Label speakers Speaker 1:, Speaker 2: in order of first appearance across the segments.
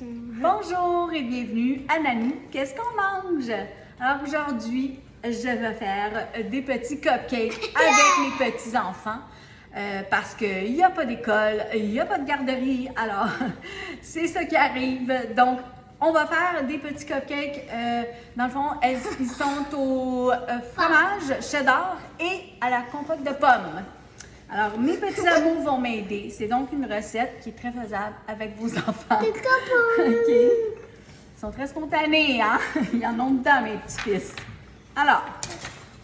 Speaker 1: Bonjour et bienvenue à Nanou. Qu'est-ce qu'on mange? Alors aujourd'hui, je vais faire des petits cupcakes avec mes petits-enfants parce qu'il n'y a pas d'école, il n'y a pas de garderie, alors c'est ça qui arrive. Donc, on va faire des petits cupcakes. Dans le fond, ils sont au fromage cheddar et à la compote de pommes. Alors, mes petits amours vont m'aider. C'est donc une recette qui est très faisable avec vos enfants. OK. Ils sont très spontanés, hein? Il y en a dedans, mes petits-fils. Alors,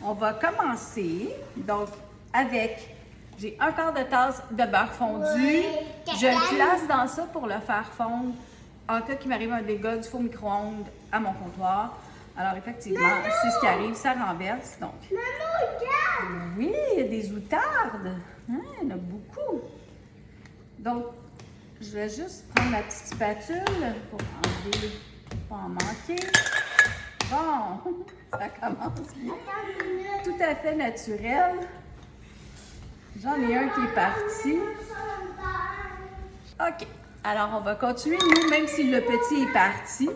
Speaker 1: on va commencer, donc, avec, j'ai un quart de tasse de beurre fondu. Je le place dans ça pour le faire fondre en cas qu'il m'arrive un dégât du four micro-ondes à mon comptoir. Alors, effectivement, c'est ce qui arrive, ça renverse, donc. Oui, il y a des outardes. Hein, il y en a beaucoup. Donc, je vais juste prendre ma petite spatule pour enlever, pas en manquer. Bon, ça commence bien. Tout à fait naturel. J'en ai un qui est parti. OK. Alors, on va continuer, nous, même si le petit est parti.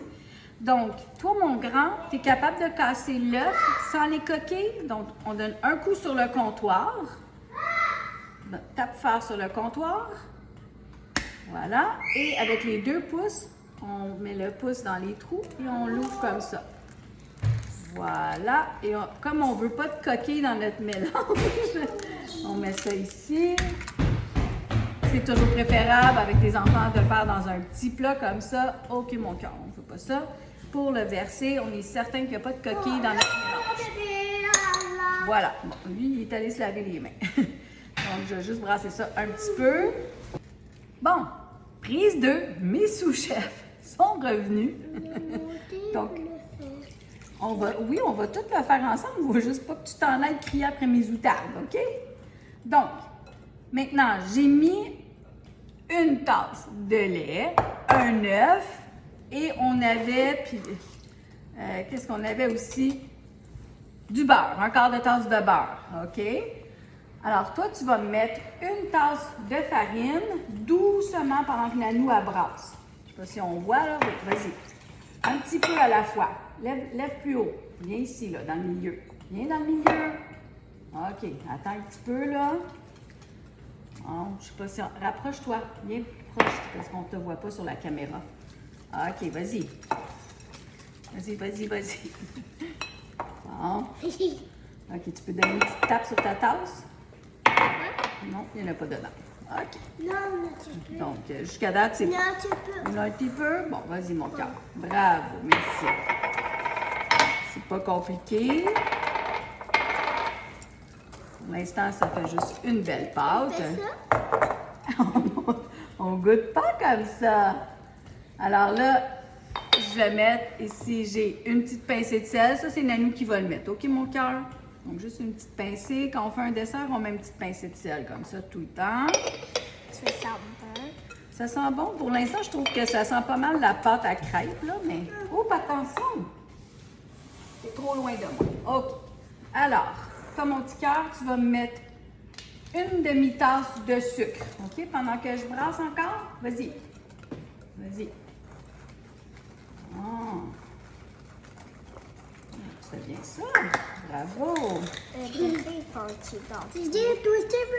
Speaker 1: Donc, toi, mon grand, tu es capable de casser l'œuf sans les coquilles. Donc, on donne un coup sur le comptoir. Tape fort sur le comptoir. Voilà. Et avec les 2 pouces, on met le pouce dans les trous et on l'ouvre comme ça. Voilà. Et comme on ne veut pas de coquilles dans notre mélange, on met ça ici. C'est toujours préférable avec des enfants de le faire dans un petit plat comme ça. OK, mon cœur, on ne fait pas ça. Pour le verser, on est certain qu'il n'y a pas de coquilles dans notre mélange. Voilà. Bon, lui, il est allé se laver les mains. Donc, je vais juste brasser ça un petit peu. Bon, prise 2, mes sous-chefs sont revenus. Donc, on va tout le faire ensemble. Il ne faut juste pas que tu t'en ailles crier après mes outardes, OK? Donc, maintenant, j'ai mis une tasse de lait, un œuf, et on avait, puis qu'est-ce qu'on avait aussi? Du beurre, un quart de tasse de beurre, OK? Alors, toi, tu vas mettre une tasse de farine doucement pendant que Nanou abrasse. Je ne sais pas si on voit, là. Vas-y. Un petit peu à la fois. Lève plus haut. Viens ici, là, dans le milieu. Viens dans le milieu. OK. Attends un petit peu, là. Oh, je ne sais pas si... Rapproche-toi. Viens plus proche, parce qu'on ne te voit pas sur la caméra. OK, vas-y. Vas-y. Bon. OK, tu peux donner une petite tape sur ta tasse? Non, il n'y en a pas dedans. OK.
Speaker 2: Non, tu peux.
Speaker 1: Donc, jusqu'à date, c'est...
Speaker 2: Non, tu peux.
Speaker 1: Un petit peu? Bon, vas-y, mon cœur. Bravo, merci. C'est pas compliqué. Pour l'instant, ça fait juste une belle pâte.
Speaker 2: Fais ça?
Speaker 1: On goûte pas comme ça. Alors là, je vais mettre ici, j'ai une petite pincée de sel. Ça, c'est Nanou qui va le mettre. OK, mon cœur? Donc, juste une petite pincée. Quand on fait un dessert, on met une petite pincée de sel comme ça tout le temps.
Speaker 2: Ça sent bon.
Speaker 1: Ça sent bon. Pour l'instant, je trouve que ça sent pas mal la pâte à crêpes, là, mais... Oh, attention! C'est trop loin de moi. OK. Alors, comme mon petit cœur, tu vas me mettre une demi-tasse de sucre. OK? Pendant que je brasse encore, vas-y. Vas-y. Oh. C'est bien ça. Bravo.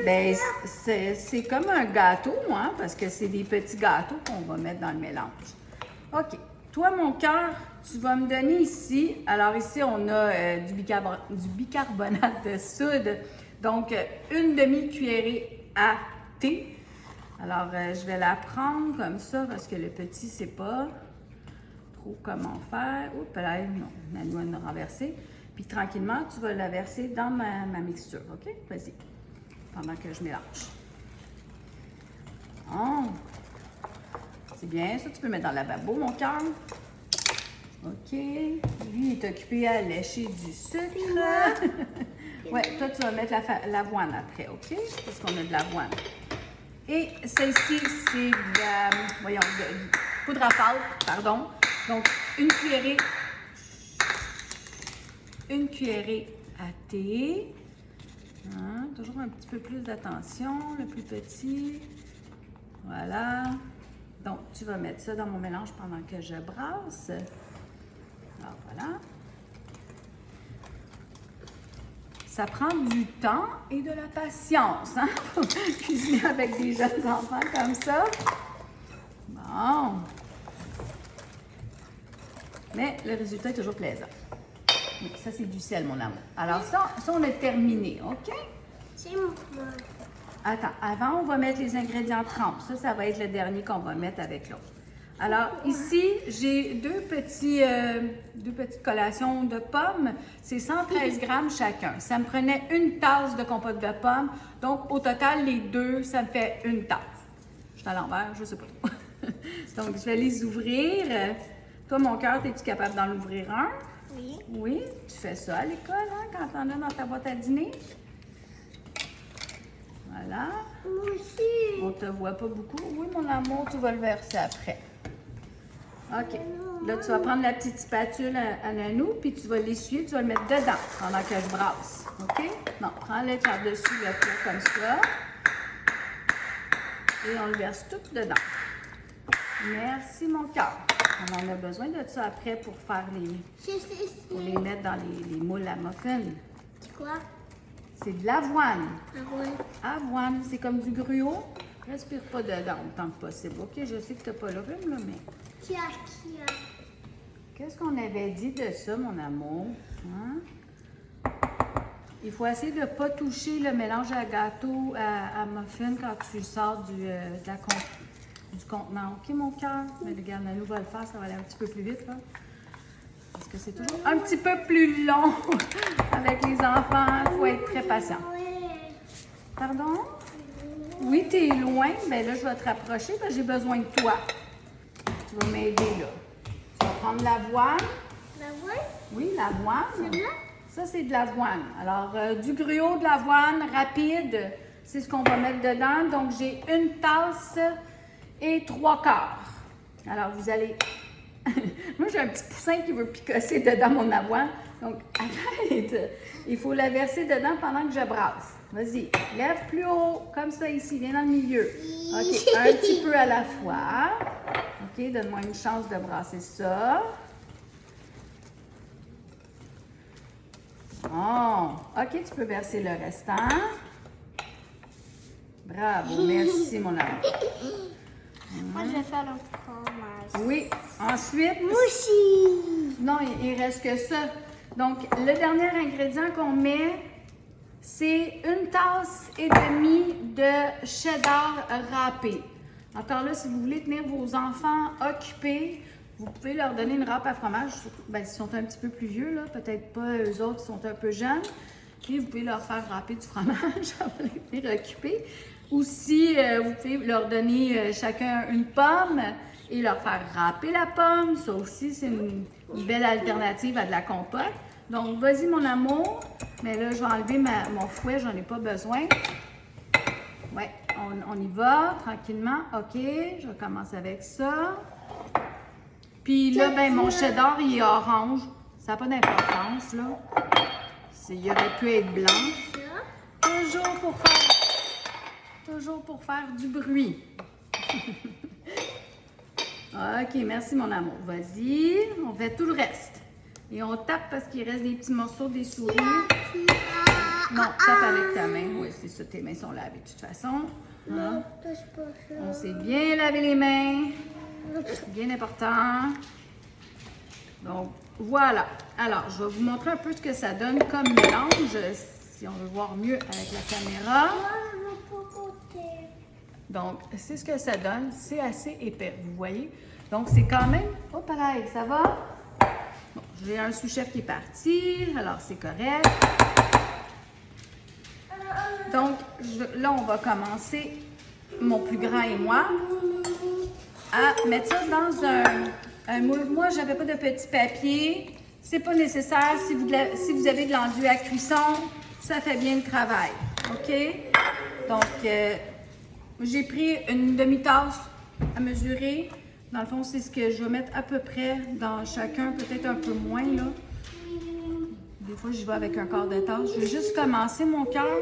Speaker 1: Ben, c'est comme un gâteau, hein, parce que c'est des petits gâteaux qu'on va mettre dans le mélange. OK. Toi, mon cœur, tu vas me donner ici. Alors ici, on a du bicarbonate de soude. Donc, une demi-cuillerée à thé. Alors, je vais la prendre comme ça parce que le petit ne sait pas trop comment faire. Oups, là, non, Nanou va nous renverser. Puis tranquillement, tu vas la verser dans ma mixture, OK? Vas-y, pendant que je mélange. Oh. C'est bien, ça, tu peux mettre dans le lavabo, mon cœur. OK. Lui, il est occupé à lécher du sucre. Ouais, toi, tu vas mettre l'avoine après, OK? Parce qu'on a de l'avoine. Et celle-ci, c'est de la, poudre à pâte, pardon. Donc, une cuillerée à thé. Hein, toujours un petit peu plus d'attention, le plus petit. Voilà. Donc, tu vas mettre ça dans mon mélange pendant que je brasse. Alors, voilà. Ça prend du temps et de la patience, hein, pour cuisiner avec des jeunes enfants comme ça. Bon. Mais le résultat est toujours plaisant. Oui, ça, c'est du sel, mon amour. Alors, ça on a terminé, OK?
Speaker 2: C'est mon
Speaker 1: Attends, avant, on va mettre les ingrédients trempes. Ça va être le dernier qu'on va mettre avec l'autre. Alors, ici, j'ai deux petites collations de pommes. C'est 113 grammes chacun. Ça me prenait une tasse de compote de pommes. Donc, au total, les deux, ça me fait une tasse. Je suis à l'envers, je sais pas trop. Donc, je vais les ouvrir. Toi, mon cœur, es-tu capable d'en ouvrir un?
Speaker 2: Oui.
Speaker 1: Oui, tu fais ça à l'école, hein, quand t'en as dans ta boîte à dîner. Voilà.
Speaker 2: Moi aussi.
Speaker 1: On te voit pas beaucoup. Oui, mon amour, tu vas le verser après. OK. Là, tu vas prendre la petite spatule à Nanou, puis tu vas l'essuyer, tu vas le mettre dedans pendant que je brasse. OK? Non, prends-le par-dessus le pot comme ça. Et on le verse tout dedans. Merci, mon cœur. On en a besoin de ça après pour faire pour les mettre dans les moules à muffins.
Speaker 2: C'est quoi?
Speaker 1: C'est de l'avoine.
Speaker 2: Ah ouais.
Speaker 1: Avoine, c'est comme du gruau. Respire pas dedans autant que possible. OK, je sais que tu n'as pas le rhume, là, mais...
Speaker 2: Qui a?
Speaker 1: Qu'est-ce qu'on avait dit de ça, mon amour? Hein? Il faut essayer de ne pas toucher le mélange à gâteau, à muffin quand tu le sors du contenant. OK, mon cœur? Mais regarde, Nanou va le faire, ça va aller un petit peu plus vite, là. Parce que c'est toujours un petit peu plus long avec les enfants. Il faut être très patient. Pardon? Oui, tu es loin. Bien là, je vais te rapprocher parce que j'ai besoin de toi. Tu vas m'aider, là. Tu vas prendre l'avoine.
Speaker 2: L'avoine?
Speaker 1: Oui, l'avoine.
Speaker 2: C'est là?
Speaker 1: Ça, c'est de l'avoine. Alors, du gruau, de l'avoine rapide, c'est ce qu'on va mettre dedans. Donc, j'ai une tasse et 3/4. Alors, vous allez... Moi, j'ai un petit poussin qui veut picosser dedans mon avoine. Donc, arrête! Il faut la verser dedans pendant que je brasse. Vas-y, lève plus haut, comme ça ici, viens dans le milieu. OK, un petit peu à la fois. OK, donne-moi une chance de brasser ça. Bon, OK, tu peux verser le restant. Bravo, merci mon amour.
Speaker 2: Moi, je vais faire le fromage.
Speaker 1: Oui, ensuite...
Speaker 2: Moi aussi.
Speaker 1: Non, il reste que ça. Donc, le dernier ingrédient qu'on met, c'est une tasse et demie de cheddar râpé. Encore là, si vous voulez tenir vos enfants occupés, vous pouvez leur donner une râpe à fromage. Bien, s'ils sont un petit peu plus vieux, là, peut-être pas eux autres qui sont un peu jeunes. Puis, vous pouvez leur faire râper du fromage, ça va les tenir occupés. Ou si vous pouvez leur donner chacun une pomme et leur faire râper la pomme. Ça aussi, c'est une belle alternative à de la compote. Donc, vas-y, mon amour. Mais là, je vais enlever mon fouet, j'en ai pas besoin. Oui, on y va tranquillement. OK, je commence avec ça. Puis là, ben, mon cheddar, il est orange. Ça n'a pas d'importance, là. Il aurait pu être blanc. Toujours pour faire du bruit. OK, merci mon amour. Vas-y, on fait tout le reste. Et on tape parce qu'il reste des petits morceaux des souris. Non, tape avec ta main. Oui, c'est ça, tes mains sont lavées de toute façon.
Speaker 2: Non, touche pas ça.
Speaker 1: On s'est bien lavé les mains. Bien important. Donc, voilà. Alors, je vais vous montrer un peu ce que ça donne comme mélange, si on veut voir mieux avec la caméra. Donc, c'est ce que ça donne. C'est assez épais, vous voyez. Donc, c'est quand même... Oh, pareil, ça va? Bon, j'ai un sous-chef qui est parti, alors c'est correct. Donc, là, on va commencer, mon plus grand et moi, à mettre ça dans un moule. Moi, je n'avais pas de petit papier. C'est pas nécessaire. Si vous avez de l'enduit à cuisson, ça fait bien le travail. OK? Donc, j'ai pris une demi-tasse à mesurer. Dans le fond, c'est ce que je vais mettre à peu près dans chacun, peut-être un peu moins, là. Des fois, j'y vais avec un quart de tasse. Je vais juste commencer, mon cœur.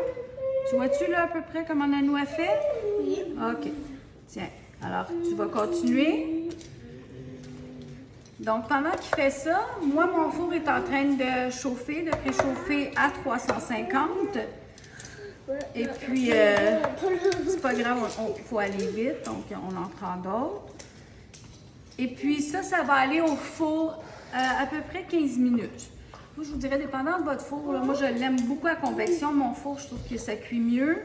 Speaker 1: Tu vois-tu, là, à peu près, comment Nanou a fait?
Speaker 2: Oui.
Speaker 1: OK. Tiens, Alors, tu vas continuer. Donc, pendant qu'il fait ça, moi, mon four est en train de chauffer, de préchauffer à 350. Et puis, c'est pas grave, il faut aller vite, donc on en prend d'autres. Et puis ça va aller au four à peu près 15 minutes. Moi, je vous dirais, dépendant de votre four, là, moi, je l'aime beaucoup à convection. Mon four, je trouve que ça cuit mieux.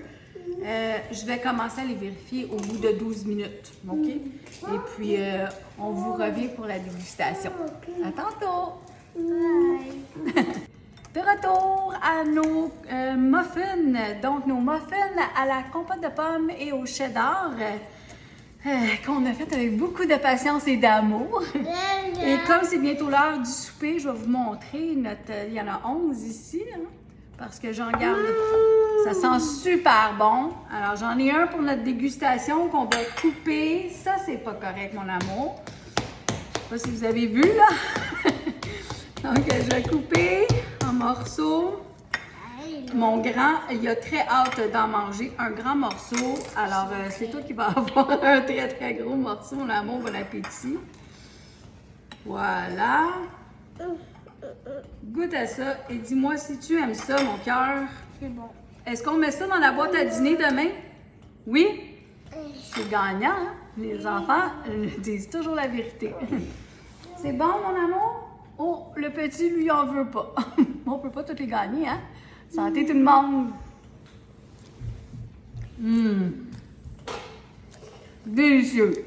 Speaker 1: Je vais commencer à les vérifier au bout de 12 minutes, OK? Et puis, on vous revient pour la dégustation. À tantôt!
Speaker 2: Bye.
Speaker 1: De retour à nos muffins. Donc, nos muffins à la compote de pommes et au cheddar qu'on a fait avec beaucoup de patience et d'amour. Et comme c'est bientôt l'heure du souper, je vais vous montrer il y en a 11 ici, hein, parce que j'en garde. Ça sent super bon. Alors, j'en ai un pour notre dégustation qu'on va couper. Ça, c'est pas correct, mon amour. Je sais pas si vous avez vu, là. Donc, je vais couper en morceaux. Mon grand, il a très hâte d'en manger un grand morceau. Alors, c'est toi qui vas avoir un très, très gros morceau, mon amour. Bon appétit. Voilà. Goûte à ça et dis-moi si tu aimes ça, mon cœur.
Speaker 2: C'est bon.
Speaker 1: Est-ce qu'on met ça dans la boîte à dîner demain? Oui? C'est gagnant, hein? Les enfants disent toujours la vérité. C'est bon, mon amour? Oh, le petit, lui, en veut pas. On peut pas tout les gagner, hein? Santé tout le monde! Délicieux!